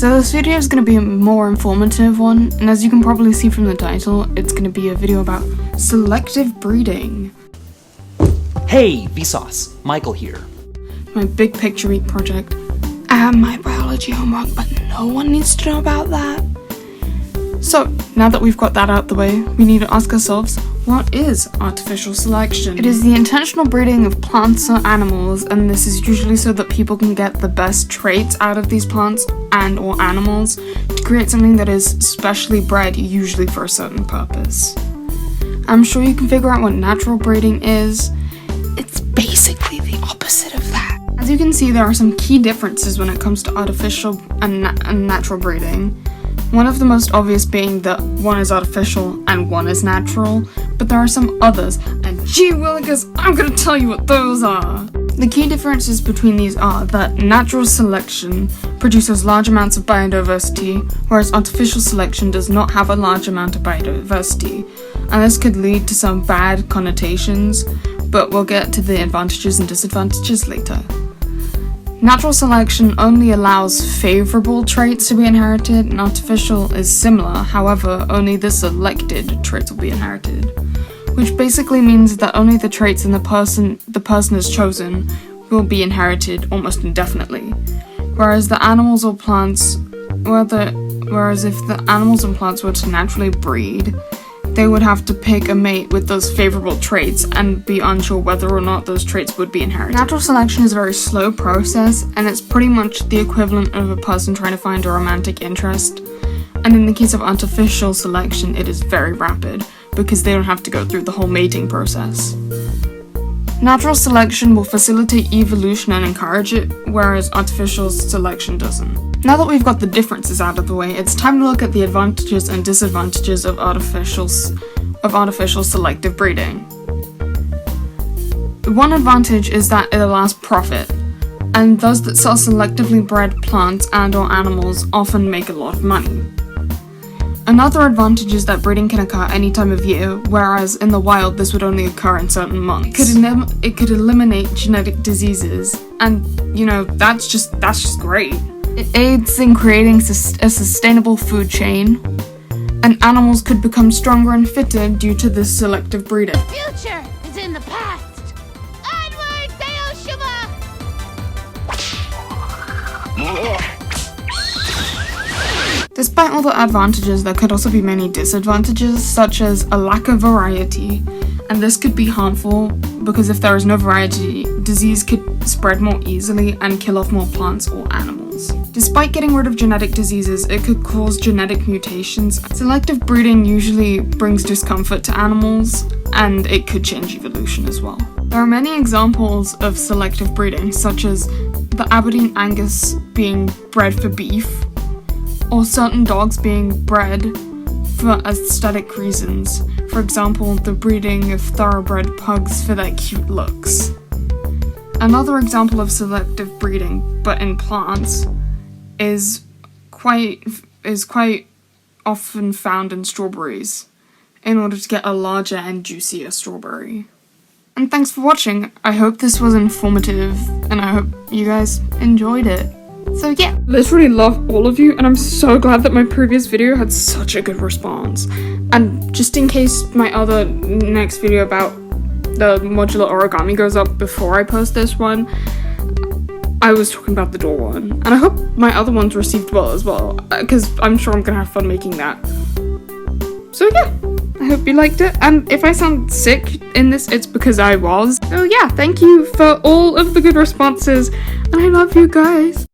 So this video is going to be a more informative one, and as you can probably see from the title, it's going to be a video about selective breeding. Hey, Vsauce, Micheal here. My big picture week project, and my biology homework, but no one needs to know about that. So, now that we've got that out the way, we need to ask ourselves, what is artificial selection? It is the intentional breeding of plants or animals, and this is usually so that people can get the best traits out of these plants and or animals to create something that is specially bred, usually for a certain purpose. I'm sure you can figure out what natural breeding is. It's basically the opposite of that. As you can see, there are some key differences when it comes to artificial and natural breeding. One of the most obvious being that one is artificial and one is natural, but there are some others, and gee willikers, I'm gonna tell you what those are! The key differences between these are that natural selection produces large amounts of biodiversity, whereas artificial selection does not have a large amount of biodiversity, and this could lead to some bad connotations, but we'll get to the advantages and disadvantages later. Natural selection only allows favourable traits to be inherited, and artificial is similar, however, only the selected traits will be inherited. Which basically means that only the traits in the person has chosen will be inherited almost indefinitely. Whereas if the animals and plants were to naturally breed, they would have to pick a mate with those favourable traits and be unsure whether or not those traits would be inherited. Natural selection is a very slow process, and it's pretty much the equivalent of a person trying to find a romantic interest. And in the case of artificial selection, it is very rapid, because they don't have to go through the whole mating process. Natural selection will facilitate evolution and encourage it, whereas artificial selection doesn't. Now that we've got the differences out of the way, it's time to look at the advantages and disadvantages of artificial selective breeding. One advantage is that it allows profit, and those that sell selectively bred plants and or animals often make a lot of money. Another advantage is that breeding can occur any time of year, whereas in the wild this would only occur in certain months. It could eliminate genetic diseases, and you know, that's just great. It aids in creating a sustainable food chain, and animals could become stronger and fitter due to this selective breeding. The future is in the past. Onward, Vsauce! Despite all the advantages, there could also be many disadvantages, such as a lack of variety, and this could be harmful because if there is no variety, disease could spread more easily and kill off more plants or animals. Despite getting rid of genetic diseases, it could cause genetic mutations. Selective breeding usually brings discomfort to animals, and it could change evolution as well. There are many examples of selective breeding, such as the Aberdeen Angus being bred for beef, or certain dogs being bred for aesthetic reasons. For example, the breeding of thoroughbred pugs for their cute looks. Another example of selective breeding, but in plants, is quite often found in strawberries, in order to get a larger and juicier strawberry. And thanks for watching. I hope this was informative, and I hope you guys enjoyed it. So yeah, literally love all of you, and I'm so glad that my previous video had such a good response. And just in case my other next video about the modular origami goes up before I post this one, I was talking about the door one, and I hope my other ones received well as well, because I'm sure I'm gonna have fun making that. So yeah, I hope you liked it, and if I sound sick in this, it's because I was. So yeah, thank you for all of the good responses, and I love you guys.